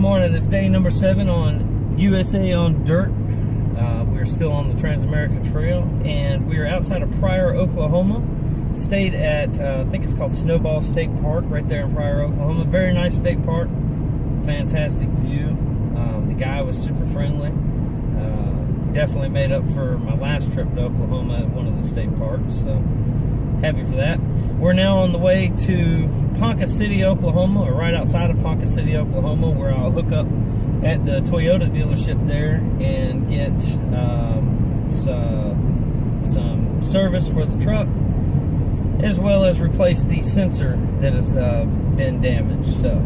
morning. It's day number 7 on USA on Dirt. We're still on the Trans-America Trail, and we are outside of Pryor, Oklahoma. Stayed at, I think it's called Snowball State Park, right there in Pryor, Oklahoma. Very nice state park. Fantastic view. The guy was super friendly. Definitely made up for my last trip to Oklahoma at one of the state parks. So happy for that. We're now on the way to Ponca City, Oklahoma, or right outside of Ponca City, Oklahoma, where I'll hook up at the Toyota dealership there and get some service for the truck, as well as replace the sensor that has been damaged. So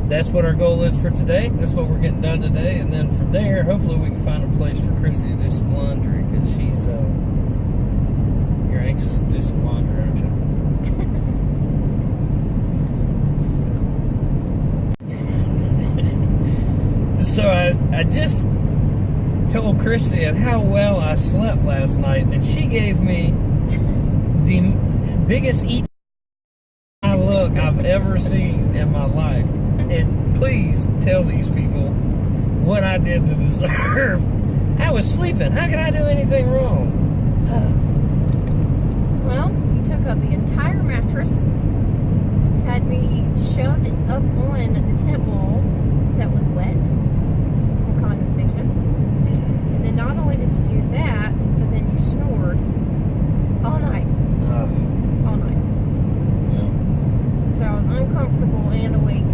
that's what our goal is for today. That's what we're getting done today, and then from there, hopefully we can find a place for Christy to do some laundry, because she's you're anxious to do some laundry, aren't you? So I just told Christy how well I slept last night, and she gave me the biggest look I've ever seen in my life. And please tell these people what I did to deserve. I was sleeping. How could I do anything wrong? Well, you took up the entire mattress, had me shoved it up on the tent wall that was wet from condensation. And then not only did you do that, but then you snored all night. All night. Yeah. So I was uncomfortable and awake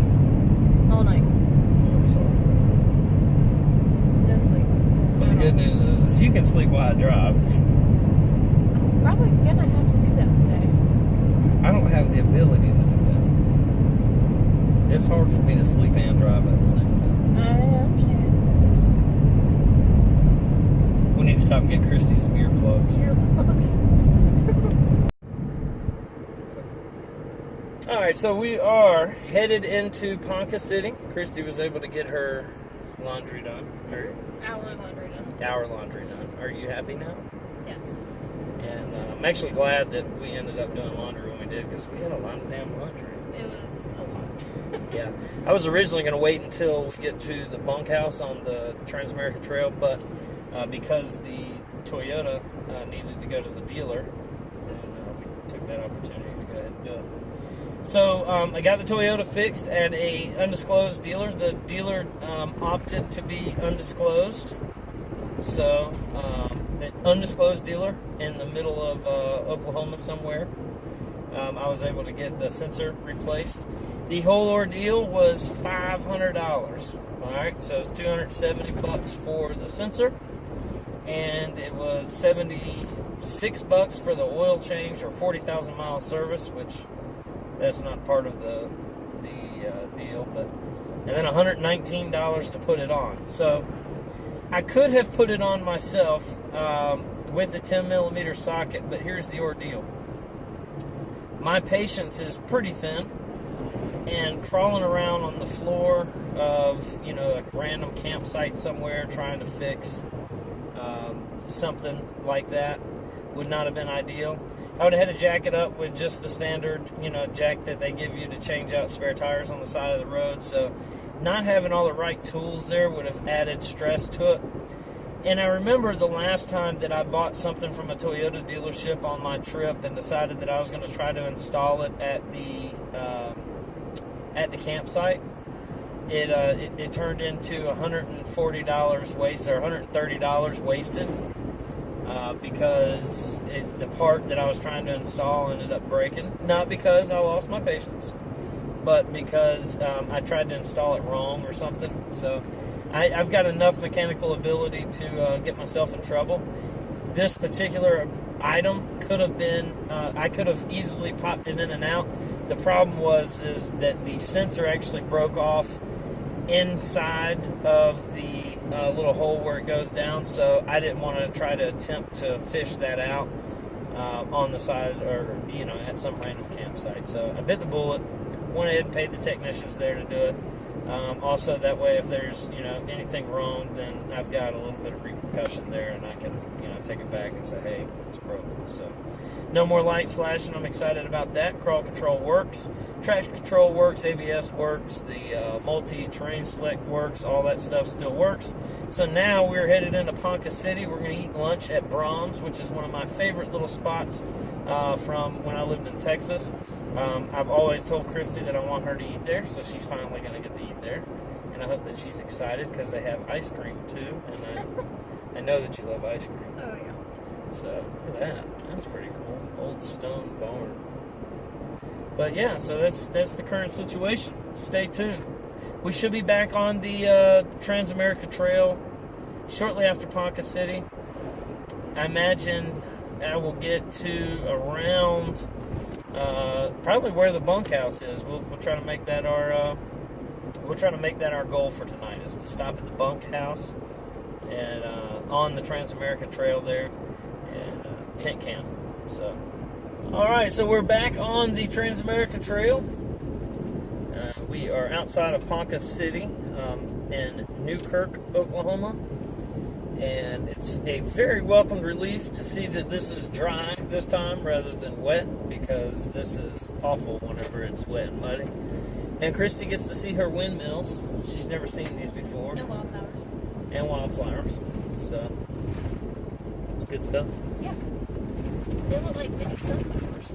all night. I'm sorry. No sleep. But the good news is you can sleep while I drive. I'm probably gonna have to do that today. I don't have the ability to do that. It's hard for me to sleep and drive at the same time. I understand. We need to stop and get Christy some earplugs. Earplugs. Alright, so we are headed into Ponca City. Christy was able to get her laundry done. Hour laundry done. Our laundry done. Are you happy now? Yes. And I'm actually glad that we ended up doing laundry when we did, because we had a lot of damn laundry. It was a lot. Yeah. I was originally going to wait until we get to the bunkhouse on the Trans-America Trail, but because the Toyota needed to go to the dealer, and we took that opportunity to go ahead and do it. So I got the Toyota fixed at a undisclosed dealer. The dealer opted to be undisclosed. So an undisclosed dealer in the middle of Oklahoma somewhere. I was able to get the sensor replaced. The whole ordeal was $500. All right, so it's $270 for the sensor, and it was $76 for the oil change, or 40,000 mile service, which that's not part of the deal, but and then $119 to put it on. So I could have put it on myself with the 10mm socket, but here's the ordeal. My patience is pretty thin, and crawling around on the floor of, a random campsite somewhere trying to fix something like that would not have been ideal. I would have had to jack it up with just the standard, jack that they give you to change out spare tires on the side of the road. So not having all the right tools there would have added stress to it. And I remember the last time that I bought something from a Toyota dealership on my trip and decided that I was going to try to install it at the campsite. It turned into $140 wasted, or $130 wasted. Because the part that I was trying to install ended up breaking. Not because I lost my patience, but because I tried to install it wrong or something. So I've got enough mechanical ability to get myself in trouble. This particular item could have been, I could have easily popped it in and out. The problem is that the sensor actually broke off inside of the little hole where it goes down, so I didn't want to try to attempt to fish that out on the side, or at some random campsite. So I bit the bullet, went ahead and paid the technicians there to do it. Also, that way, if there's anything wrong, then I've got a little bit of repercussion there, and I can take it back and say, hey, it's broke. So no more lights flashing. I'm excited about that. Crawl control works, traction control works, ABS works, the multi-terrain select works, all that stuff still works. So now we're headed into Ponca City. We're going to eat lunch at Brahms, which is one of my favorite little spots from when I lived in Texas. I've always told Christy that I want her to eat there, so she's finally going to get to eat there. And I hope that she's excited because they have ice cream too. And I know that you love ice cream. Oh, yeah. So look at that. That's pretty cool. Old stone barn. But yeah, so that's the current situation. Stay tuned. We should be back on the Trans-America Trail shortly after Ponca City. I imagine I will get to around probably where the bunkhouse is. We'll try to make that our goal for tonight, is to stop at the bunkhouse and on the Trans-America Trail there and tent camp. So, all right, so we're back on the Trans-America Trail. We are outside of Ponca City in 𝗬𝒃𝒃, Oklahoma. And it's a very welcomed relief to see that this is dry this time rather than wet, because this is awful whenever it's wet and muddy. And Christy gets to see her windmills. She's never seen these before. And wildflowers. And wildflowers. So, it's good stuff. Yeah. They look like mini sunflowers.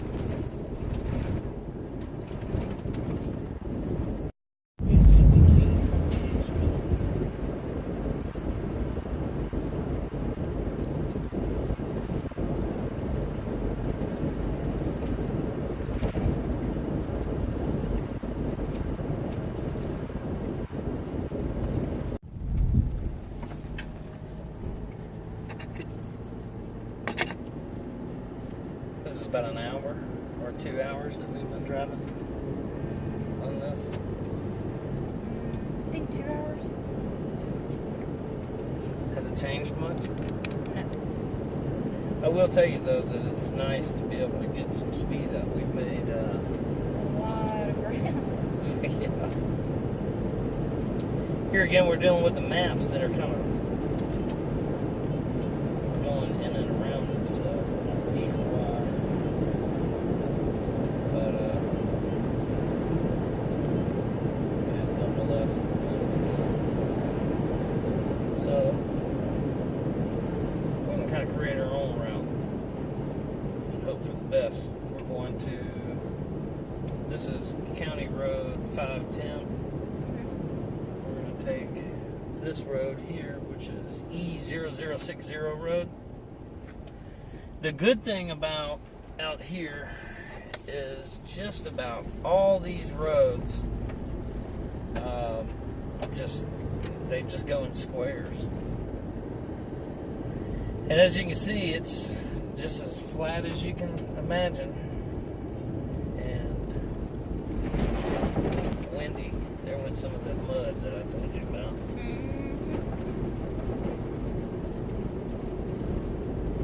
This is about an hour or 2 hours that we've been driving on this. I think 2 hours. Has it changed much? No. I will tell you though that it's nice to be able to get some speed up. We've made A lot of ground. yeah. Here again, we're dealing with the maps that are kind of going in and around themselves. I'm not really sure why. But, yeah, nonetheless, that's what we're doing. So, we can kind of create our own route and hope for the best. We're going to, this is County Road 510. We're going to take this road here, which is 𝑬𝒍𝒐𝒏𝒈 road. The good thing about out here is just about all these roads they just go in squares, and as you can see, it's just as flat as you can imagine, and windy. There went some of that mud that I told you about.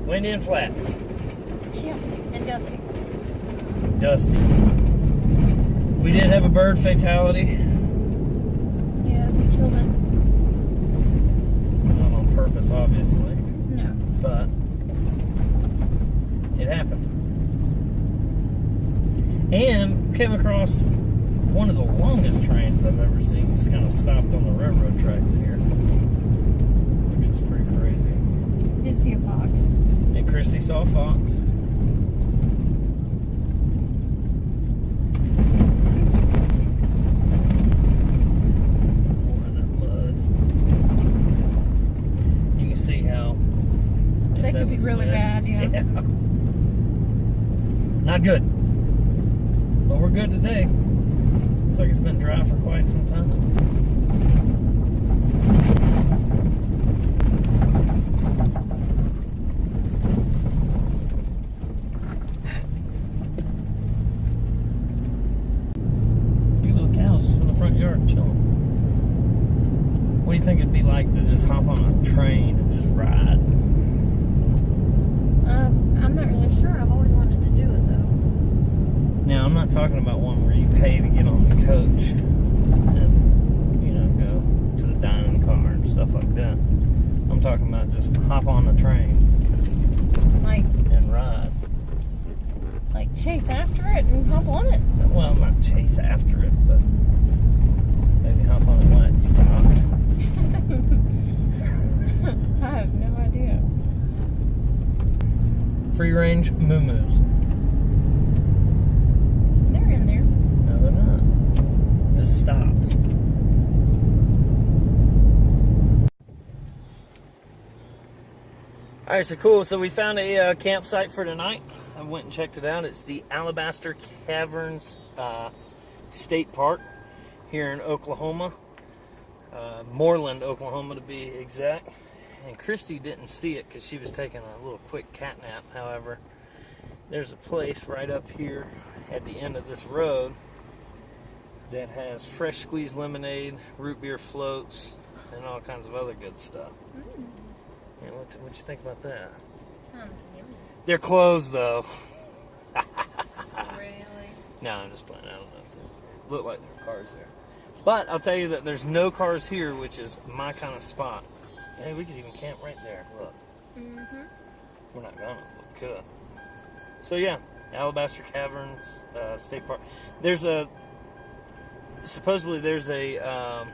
Windy and flat. Yeah, and dusty. Dusty. We did have a bird fatality. Yeah, we killed it. Not on purpose, obviously. No. But it happened. And came across one of the longest trains I've ever seen. Just kind of stopped on the railroad tracks here, which was pretty crazy. Did see a fox. And Christy saw a fox. More of that mud. You can see how That could be really bad, yeah. Not good. But we're good today. Looks like it's been dry for quite some time. What do you think it'd be like to just hop on a train and just ride? I'm not really sure. I've always wanted to do it though. Now, I'm not talking about one where you pay to get on the coach and, you know, go to the dining car and stuff like that. I'm talking about just hop on the train and ride. Like chase after it and hop on it. Well, not chase after it, but maybe hop on it when it stopped. I have no idea. Free range moo-moos. They're in there. No, they're not. Just stops. All right, so cool. So we found a campsite for tonight. I went and checked it out. It's the Alabaster Caverns State Park here in Oklahoma. Moreland, Oklahoma to be exact. And Christy didn't see it because she was taking a little quick cat nap. However, there's a place right up here at the end of this road that has fresh squeezed lemonade, root beer floats, and all kinds of other good stuff. Yeah, what you think about that? Sounds yummy. They're closed though. Really? No, I'm just playing. I don't know if they look like there are cars there. But I'll tell you that there's no cars here, which is my kind of spot. Hey, we could even camp right there. Look. We're not gonna, but we could. So yeah, Alabaster Caverns State Park. Supposedly there's a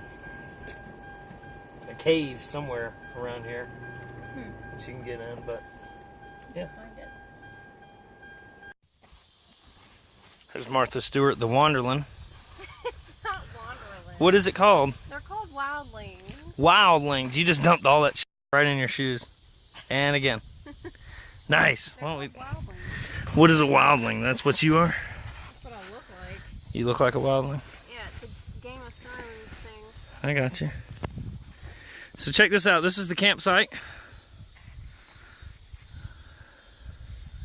cave somewhere around here that you can get in, but yeah. Find it. There's Martha Stewart, the Wanderland. It's not Wanderland. What is it called? They're called wildlings. Wildlings. You just dumped all that shit right in your shoes. And again. Nice. They're called wildlings. What is a wildling? That's what you are? That's what I look like. You look like a wildling? Yeah, it's a Game of Thrones thing. I got you. So check this out. This is the campsite.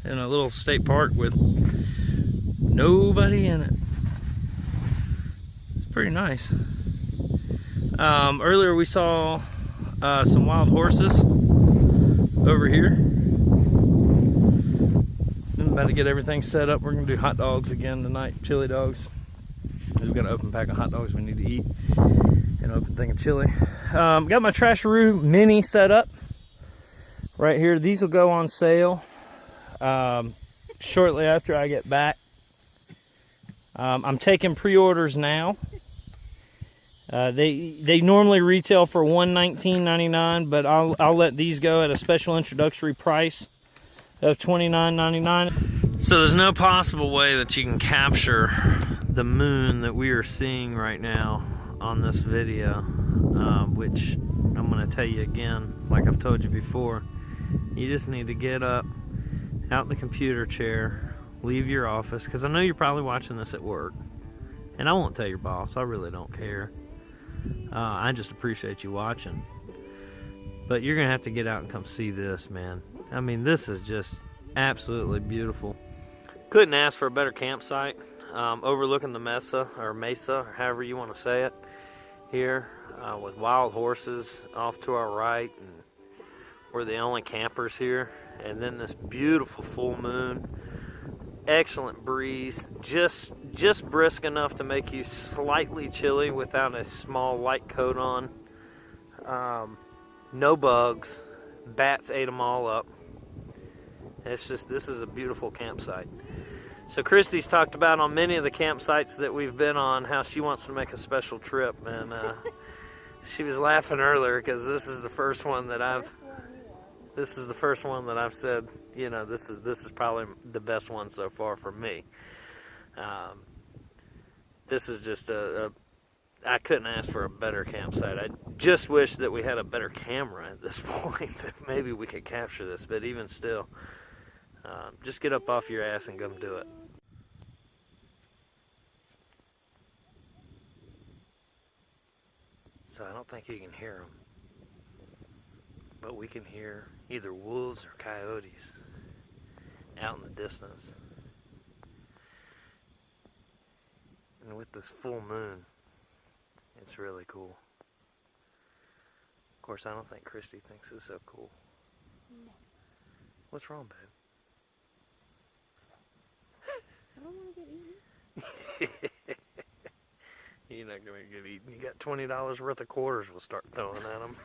In a little state park with nobody in it. It's pretty nice. Earlier we saw some wild horses over here. I'm about to get everything set up. We're gonna do hot dogs again tonight, chili dogs. We've got an open pack of hot dogs we need to eat and an open thing of chili. Got my Trasharoo Mini set up right here. These will go on sale shortly after I get back. I'm taking pre-orders now. They normally retail for $119.99, but I'll let these go at a special introductory price of $29.99. So there's no possible way that you can capture the moon that we are seeing right now on this video, which I'm going to tell you again, like I've told you before. You just need to get up out the computer chair, leave your office, because I know you're probably watching this at work, and I won't tell your boss. I really don't care. I just appreciate you watching. But you're gonna have to get out and come see this, man. I mean, this is just absolutely beautiful. Couldn't ask for a better campsite. Overlooking the mesa, or however you want to say it, here, with wild horses off to our right, and we're the only campers here. And then this beautiful full moon, excellent breeze, just brisk enough to make you slightly chilly without a small light coat on. No bugs, bats ate them all up. This is a beautiful campsite. So Christy's talked about on many of the campsites that we've been on how she wants to make a special trip, and she was laughing earlier because this is the first one that I've said, you know, this is probably the best one so far for me. This is just I couldn't ask for a better campsite. I just wish that we had a better camera at this point, that maybe we could capture this, but even still, just get up off your ass and come do it. So I don't think you can hear them, but we can hear either wolves or coyotes out in the distance. And with this full moon, it's really cool. Of course, I don't think Christy thinks it's so cool. No. What's wrong, babe? I don't want to get eaten. You're not going to get eaten. You got $20 worth of quarters we'll start throwing at them.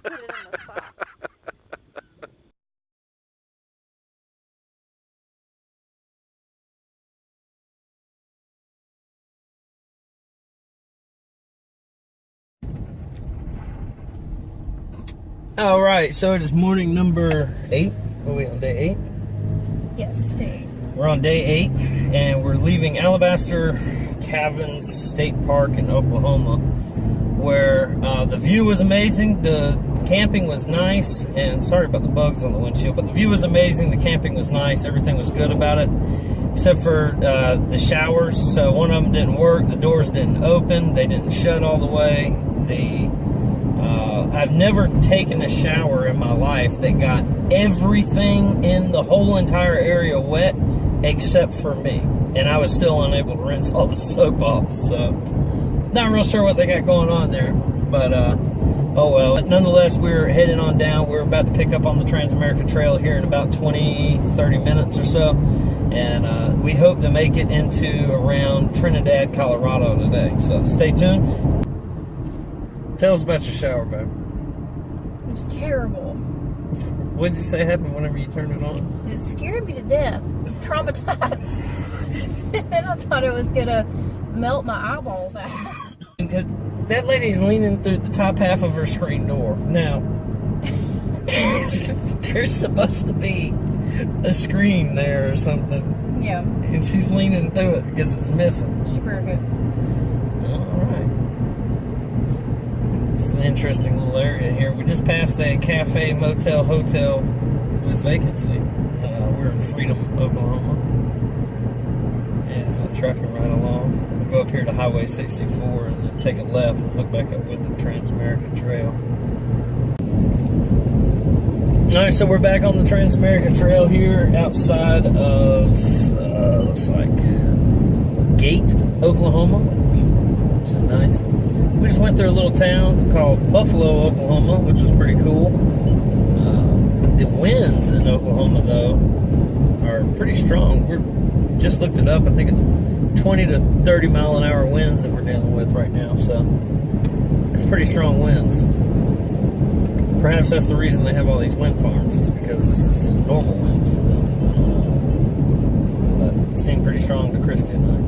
Put it in the sock. All right, so it is morning number 8. Are we on day 8? Yes, day 8. We're on day 8, and we're leaving Alabaster Caverns State Park in Oklahoma, where the view was amazing, the camping was nice, and sorry about the bugs on the windshield, but the view was amazing, the camping was nice, everything was good about it, except for the showers. So one of them didn't work, the doors didn't open, they didn't shut all the way. I've never taken a shower in my life that got everything in the whole entire area wet except for me, and I was still unable to rinse all the soap off. So not real sure what they got going on there, but oh well. But nonetheless, we're heading on down. We're about to pick up on the Trans-America Trail here in about 20-30 minutes or so, and we hope to make it into around Trinidad, Colorado today. So stay tuned. Tell us about your shower, babe. It was terrible. What did you say happened whenever you turned it on? It scared me to death. Traumatized. And then I thought it was gonna melt my eyeballs out. Because that lady's leaning through the top half of her screen door. Now, there's supposed to be a screen there or something. Yeah. And she's leaning through it because it's missing. She broke it. Alright. It's an interesting little area here. We just passed a cafe, motel, hotel with vacancy. We're in Freedom, Oklahoma. And trucking right along. We'll go up here to Highway 64 and then take a left and hook back up with the Trans-America Trail. Alright, so we're back on the Trans-America Trail here outside of, looks like Gate, Oklahoma, which is nice. We just went through a little town called Buffalo, Oklahoma, which was pretty cool. The winds in Oklahoma, though, are pretty strong. We just looked it up. I think it's 20 to 30 mile an hour winds that we're dealing with right now. So it's pretty strong winds. Perhaps that's the reason they have all these wind farms, is because this is normal winds to them. I don't know. But it seemed pretty strong to Christy and I.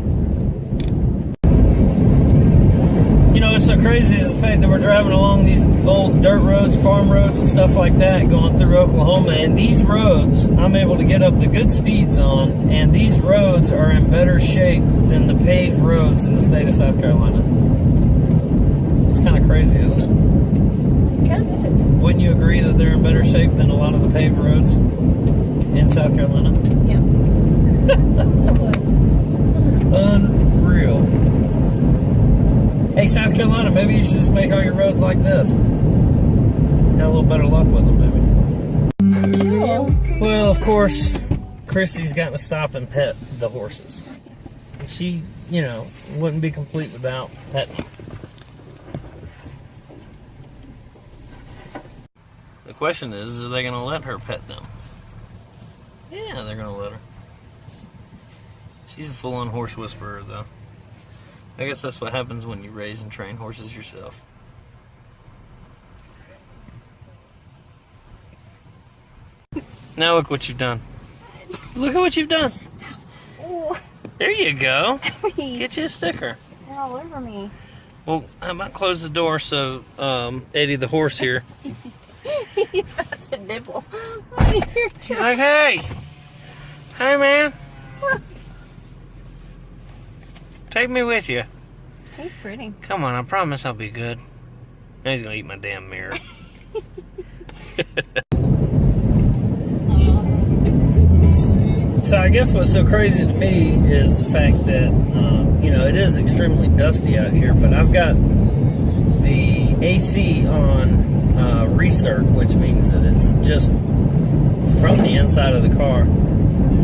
You know, what's so crazy is the fact that we're driving along these old dirt roads, farm roads, and stuff like that, going through Oklahoma, and these roads I'm able to get up to good speeds on, and these roads are in better shape than the paved roads in the state of South Carolina. It's kind of crazy, isn't it? It kind of is. Wouldn't you agree that they're in better shape than a lot of the paved roads in South Carolina? Yeah. Unreal. Hey, South Carolina, maybe you should just make all your roads like this. Have a little better luck with them, maybe. Sure. Well, of course, Chrissy's got to stop and pet the horses. She, you know, wouldn't be complete without petting them. The question is, are they going to let her pet them? Yeah, they're going to let her. She's a full-on horse whisperer, though. I guess that's what happens when you raise and train horses yourself. Now look what you've done. Look at what you've done. Ooh. There you go. Get you a sticker. They're all over me. Well, I might close the door so Eddie the horse here. He's about to nibble. She's like, hey. Hey, man. Take me with you. He's pretty. Come on, I promise I'll be good. And he's gonna eat my damn mirror. So I guess what's so crazy to me is the fact that, you know, it is extremely dusty out here, but I've got the AC on recirc, which means that it's just from the inside of the car.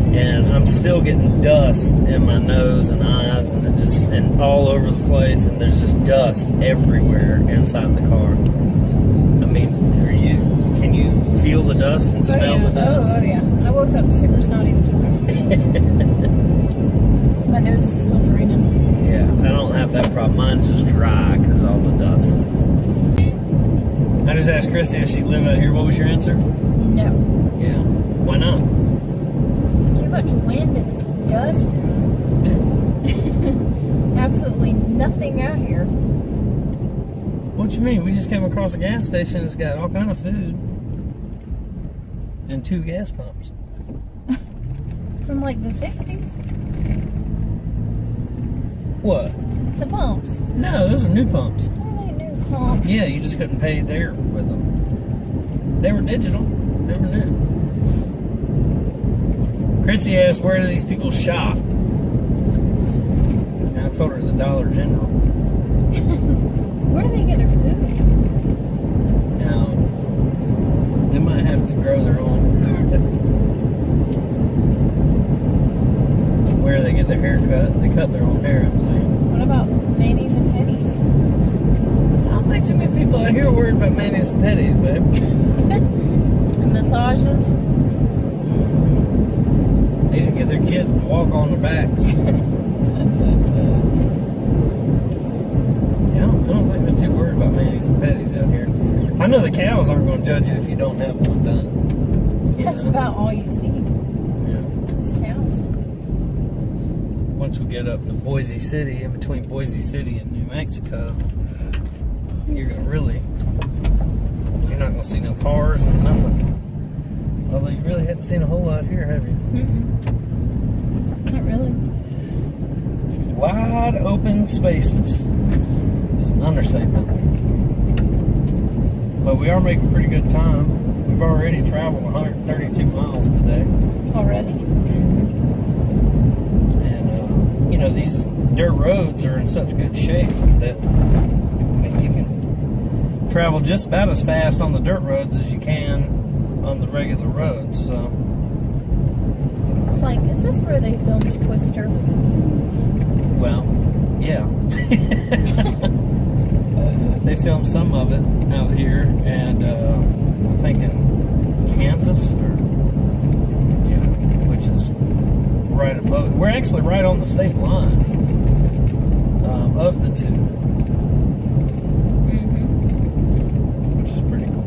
And I'm still getting dust in my nose and eyes, and it just and all over the place, and there's just dust everywhere inside the car. I mean, can you feel the dust and smell the dust? Oh yeah. I woke up super snotty this morning. My nose is still draining. Yeah, I don't have that problem. Mine's just dry because all the dust. I just asked Chrissy if she lived out here. What was your answer? No. Yeah. Why not? Too much wind and dust. Absolutely nothing out here. Well, What you mean? We just came across a gas station that's got all kind of food and 2 gas pumps. From like the 60s? What? The pumps. No, those are new pumps. Are they new pumps? Yeah, you just couldn't pay there with them. They were digital. They were new. Christy asked, where do these people shop? And I told her the Dollar General. Where do they get their food? Now, they might have to grow their own. Where they get their hair cut, they cut their own hair, I believe. What about mayonnaise and petties? I don't think too many people out here are worried about mayonnaise and petties, babe. And massages? They just get their kids to walk on their backs. Yeah, I don't think they're too worried about mayonnaise and petties out here. I know the cows aren't going to judge you if you don't have one done. That's about all you see. Yeah. Is cows. Once we get up to Boise City, in between Boise City and New Mexico, you're not going to see no cars and nothing. Although you really haven't seen a whole lot here, have you? Not really. Wide open spaces is an understatement. But we are making pretty good time. We've already traveled 132 miles today. Already? And, you know, these dirt roads are in such good shape that you can travel just about as fast on the dirt roads as you can on the regular roads. So It's like, is this where they filmed Twister? well, yeah. They filmed some of it out here, and I think in Kansas, which is right above. We're actually right on the state line of the two, which is pretty cool.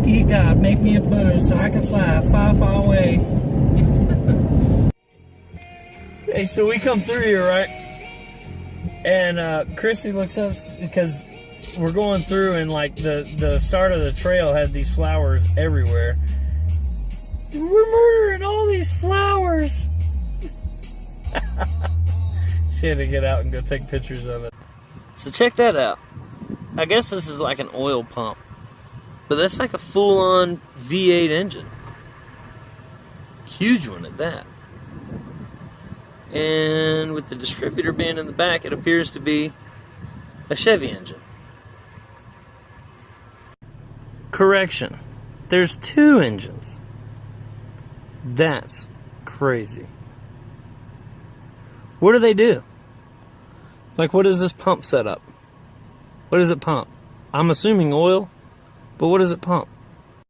Dear God, make me a bird so I can fly far, far away. Hey, so we come through here, right? And Christy looks up because we're going through, and like the start of the trail had these flowers everywhere. So we're murdering all these flowers. She had to get out and go take pictures of it. So check that out. I guess this is like an oil pump, but that's like a full-on V8 engine. Huge one at that. And with the distributor being in the back, it appears to be a Chevy engine. Correction. There's 2 engines. That's crazy. What do they do? Like, what is this pump setup? What does it pump? I'm assuming oil, but what does it pump?